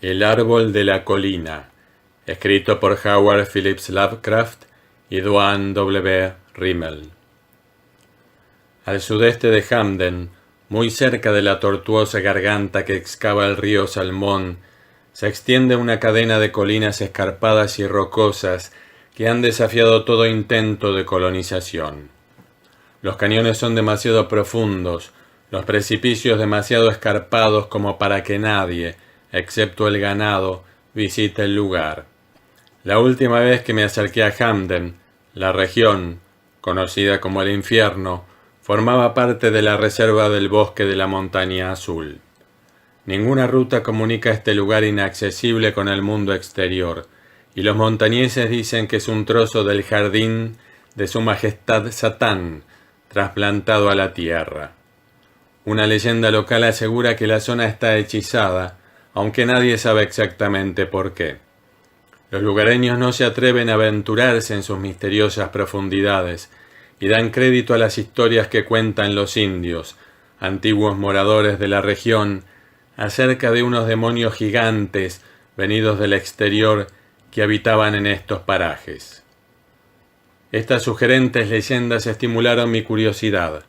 El árbol de la colina, escrito por Howard Phillips Lovecraft y Duane W. Rimmel. Al sudeste de Hamden, muy cerca de la tortuosa garganta que excava el río Salmón, se extiende una cadena de colinas escarpadas y rocosas que han desafiado todo intento de colonización. Los cañones son demasiado profundos, los precipicios demasiado escarpados como para que nadie, excepto el ganado, visite el lugar. La última vez que me acerqué a Hamden, la región, conocida como el infierno, formaba parte de la reserva del bosque de la Montaña Azul. Ninguna ruta comunica este lugar inaccesible con el mundo exterior, y los montañeses dicen que es un trozo del jardín de su majestad Satán, trasplantado a la tierra. Una leyenda local asegura que la zona está hechizada, aunque nadie sabe exactamente por qué. Los lugareños no se atreven a aventurarse en sus misteriosas profundidades y dan crédito a las historias que cuentan los indios, antiguos moradores de la región, acerca de unos demonios gigantes venidos del exterior que habitaban en estos parajes. Estas sugerentes leyendas estimularon mi curiosidad.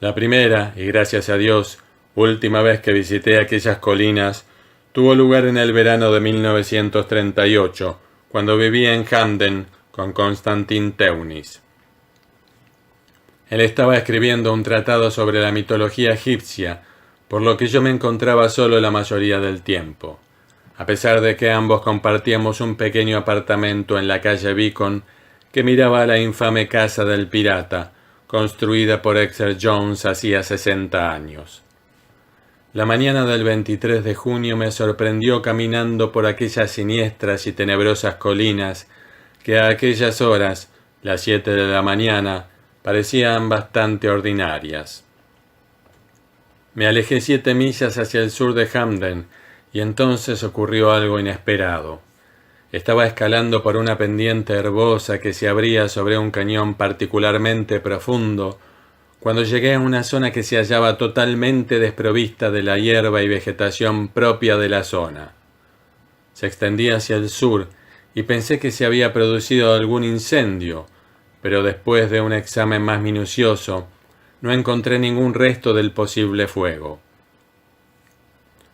La primera, y gracias a Dios, última vez que visité aquellas colinas, tuvo lugar en el verano de 1938, cuando vivía en Hamden con Constantin Teunis. Él estaba escribiendo un tratado sobre la mitología egipcia, por lo que yo me encontraba solo la mayoría del tiempo. A pesar de que ambos compartíamos un pequeño apartamento en la calle Beacon que miraba a la infame casa del pirata, construida por Exeter Jones hacía 60 años. La mañana del 23 de junio me sorprendió caminando por aquellas siniestras y tenebrosas colinas que a aquellas horas, las 7 de la mañana, parecían bastante ordinarias. Me alejé 7 millas hacia el sur de Hamden y entonces ocurrió algo inesperado. Estaba escalando por una pendiente herbosa que se abría sobre un cañón particularmente profundo, cuando llegué a una zona que se hallaba totalmente desprovista de la hierba y vegetación propia de la zona. Se extendía hacia el sur y pensé que se había producido algún incendio, pero después de un examen más minucioso, no encontré ningún resto del posible fuego.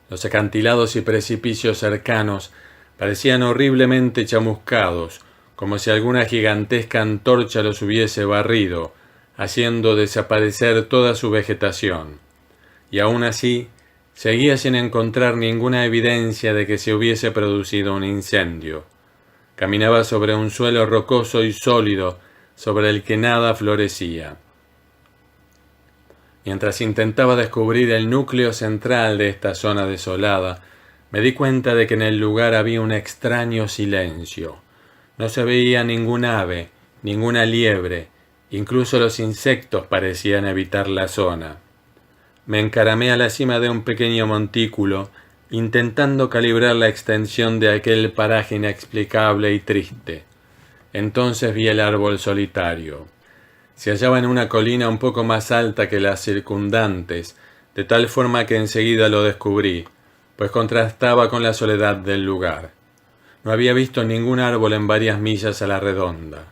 Los acantilados y precipicios cercanos parecían horriblemente chamuscados, como si alguna gigantesca antorcha los hubiese barrido, haciendo desaparecer toda su vegetación. Y aún así, seguía sin encontrar ninguna evidencia de que se hubiese producido un incendio. Caminaba sobre un suelo rocoso y sólido, sobre el que nada florecía. Mientras intentaba descubrir el núcleo central de esta zona desolada, me di cuenta de que en el lugar había un extraño silencio. No se veía ningún ave, ninguna liebre, incluso los insectos parecían evitar la zona. Me encaramé a la cima de un pequeño montículo, intentando calibrar la extensión de aquel paraje inexplicable y triste. Entonces vi el árbol solitario. Se hallaba en una colina un poco más alta que las circundantes, de tal forma que enseguida lo descubrí, pues contrastaba con la soledad del lugar. No había visto ningún árbol en varias millas a la redonda.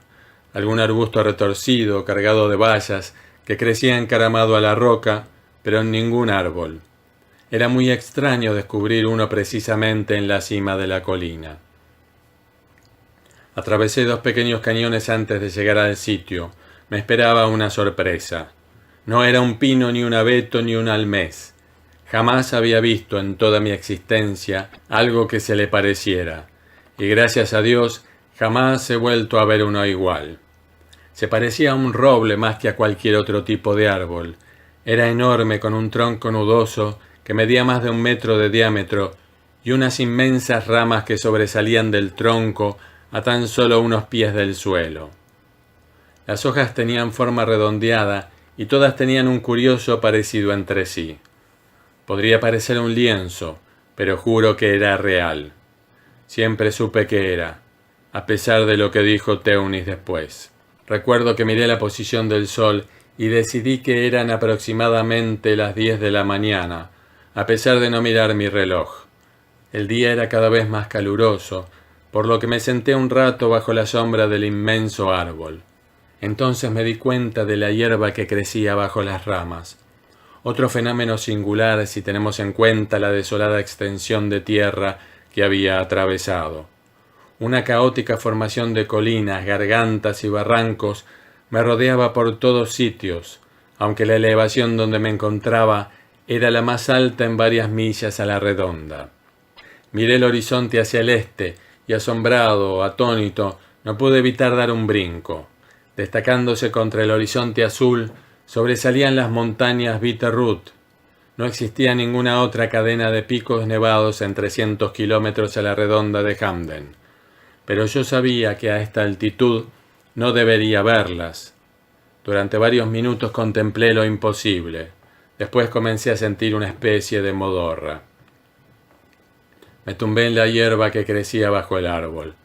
Algún arbusto retorcido, cargado de bayas, que crecía encaramado a la roca, pero ningún árbol. Era muy extraño descubrir uno precisamente en la cima de la colina. Atravesé 2 pequeños cañones antes de llegar al sitio. Me esperaba una sorpresa. No era un pino, ni un abeto, ni un almés. Jamás había visto en toda mi existencia algo que se le pareciera, y gracias a Dios jamás he vuelto a ver uno igual. Se parecía a un roble más que a cualquier otro tipo de árbol. Era enorme, con un tronco nudoso que medía más de 1 metro de diámetro y unas inmensas ramas que sobresalían del tronco a tan solo unos pies del suelo. Las hojas tenían forma redondeada y todas tenían un curioso parecido entre sí. Podría parecer un lienzo, pero juro que era real. Siempre supe que era, a pesar de lo que dijo Teunis después. Recuerdo que miré la posición del sol y decidí que eran aproximadamente las 10 de la mañana, a pesar de no mirar mi reloj. El día era cada vez más caluroso, por lo que me senté un rato bajo la sombra del inmenso árbol. Entonces me di cuenta de la hierba que crecía bajo las ramas. Otro fenómeno singular si tenemos en cuenta la desolada extensión de tierra que había atravesado. Una caótica formación de colinas, gargantas y barrancos me rodeaba por todos sitios, aunque la elevación donde me encontraba era la más alta en varias millas a la redonda. Miré el horizonte hacia el este y asombrado, atónito, no pude evitar dar un brinco. Destacándose contra el horizonte azul, sobresalían las montañas Bitterroot. No existía ninguna otra cadena de picos nevados en 300 kilómetros a la redonda de Hamden. Pero yo sabía que a esta altitud no debería verlas. Durante varios minutos contemplé lo imposible. Después comencé a sentir una especie de modorra. Me tumbé en la hierba que crecía bajo el árbol.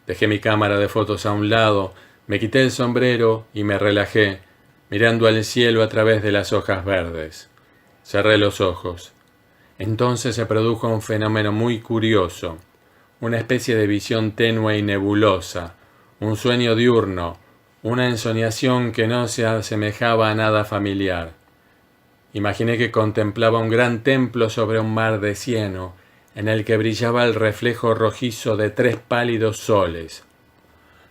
Dejé mi cámara de fotos a un lado, me quité el sombrero y me relajé, mirando al cielo a través de las hojas verdes. Cerré los ojos. Entonces se produjo un fenómeno muy curioso, una especie de visión tenue y nebulosa, un sueño diurno, una ensoñación que no se asemejaba a nada familiar. Imaginé que contemplaba un gran templo sobre un mar de cieno, en el que brillaba el reflejo rojizo de 3 pálidos soles.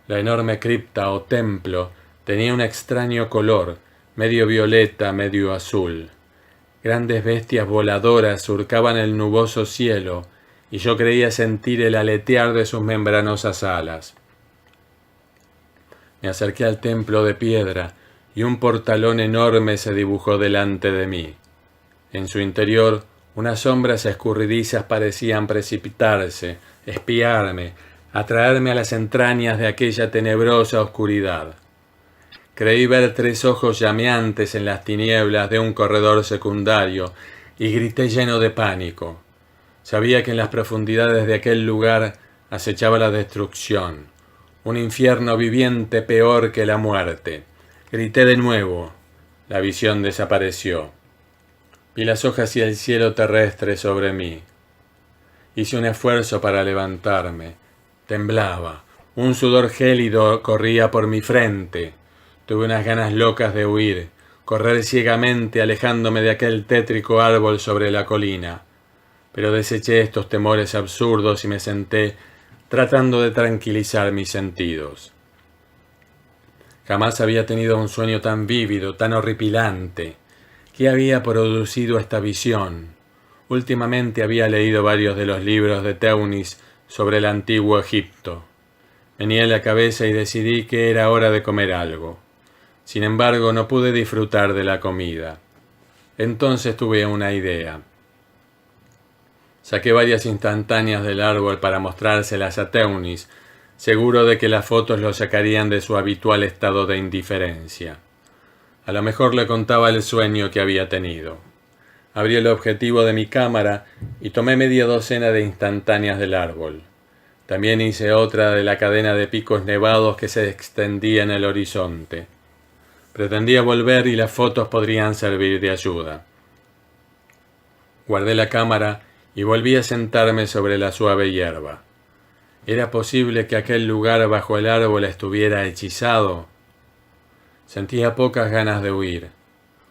La enorme cripta o templo tenía un extraño color, medio violeta, medio azul. Grandes bestias voladoras surcaban el nuboso cielo, y yo creía sentir el aletear de sus membranosas alas. Me acerqué al templo de piedra, y un portalón enorme se dibujó delante de mí. En su interior, unas sombras escurridizas parecían precipitarse, espiarme, atraerme a las entrañas de aquella tenebrosa oscuridad. Creí ver 3 ojos llameantes en las tinieblas de un corredor secundario y grité lleno de pánico. Sabía que en las profundidades de aquel lugar acechaba la destrucción, un infierno viviente peor que la muerte. Grité de nuevo. La visión desapareció. Vi las hojas y el cielo terrestre sobre mí. Hice un esfuerzo para levantarme. Temblaba. Un sudor gélido corría por mi frente. Tuve unas ganas locas de huir, correr ciegamente alejándome de aquel tétrico árbol sobre la colina. Pero deseché estos temores absurdos y me senté tratando de tranquilizar mis sentidos. Jamás había tenido un sueño tan vívido, tan horripilante. ¿Qué había producido esta visión? Últimamente había leído varios de los libros de Teunis sobre el antiguo Egipto. Venía la cabeza y decidí que era hora de comer algo. Sin embargo, no pude disfrutar de la comida. Entonces tuve una idea. Saqué varias instantáneas del árbol para mostrárselas a Teunis, seguro de que las fotos lo sacarían de su habitual estado de indiferencia. A lo mejor le contaba el sueño que había tenido. Abrí el objetivo de mi cámara y tomé media docena de instantáneas del árbol. También hice otra de la cadena de picos nevados que se extendía en el horizonte. Pretendía volver y las fotos podrían servir de ayuda. Guardé la cámara y volví a sentarme sobre la suave hierba. ¿Era posible que aquel lugar bajo el árbol estuviera hechizado? Sentía pocas ganas de huir.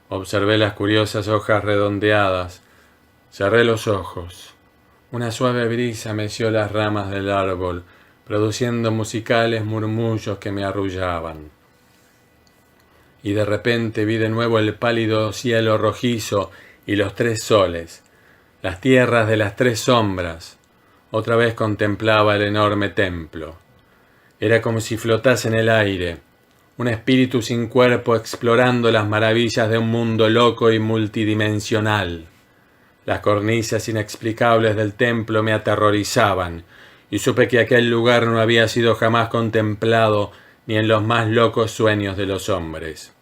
Observé las curiosas hojas redondeadas. Cerré los ojos. Una suave brisa meció las ramas del árbol, produciendo musicales murmullos que me arrullaban. Y de repente vi de nuevo el pálido cielo rojizo y los 3 soles, las tierras de las 3 sombras. Otra vez contemplaba el enorme templo. Era como si flotase en el aire, un espíritu sin cuerpo explorando las maravillas de un mundo loco y multidimensional. Las cornisas inexplicables del templo me aterrorizaban, y supe que aquel lugar no había sido jamás contemplado ni en los más locos sueños de los hombres.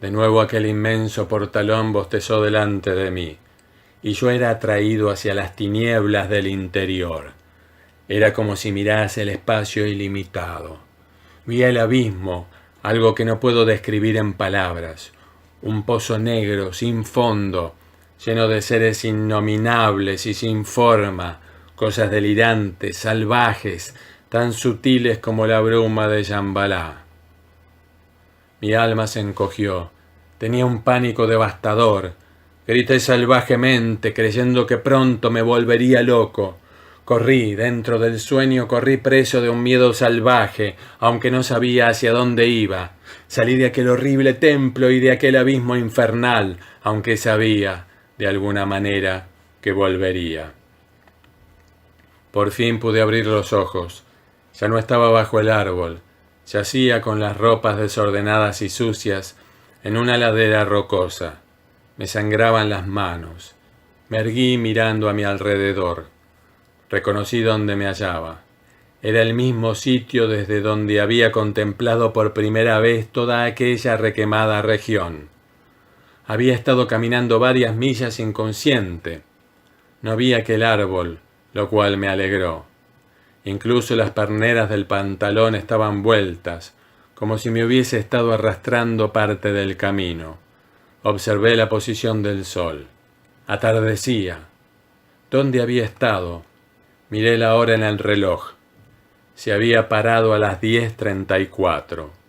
De nuevo aquel inmenso portalón bostezó delante de mí, y yo era atraído hacia las tinieblas del interior. Era como si mirase el espacio ilimitado. Vi el abismo, algo que no puedo describir en palabras, un pozo negro, sin fondo, lleno de seres innominables y sin forma, cosas delirantes, salvajes, tan sutiles como la bruma de Shambhala. Mi alma se encogió, tenía un pánico devastador. Grité salvajemente, creyendo que pronto me volvería loco. Corrí, dentro del sueño, corrí preso de un miedo salvaje, aunque no sabía hacia dónde iba. Salí de aquel horrible templo y de aquel abismo infernal, aunque sabía, de alguna manera, que volvería. Por fin pude abrir los ojos. Ya no estaba bajo el árbol. Yacía con las ropas desordenadas y sucias en una ladera rocosa. Me sangraban las manos. Me erguí mirando a mi alrededor. Reconocí dónde me hallaba. Era el mismo sitio desde donde había contemplado por primera vez toda aquella requemada región. Había estado caminando varias millas inconsciente. No vi aquel árbol, lo cual me alegró. Incluso las perneras del pantalón estaban vueltas, como si me hubiese estado arrastrando parte del camino. Observé la posición del sol. Atardecía. ¿Dónde había estado? Miré la hora en el reloj. Se había parado a las 10:34.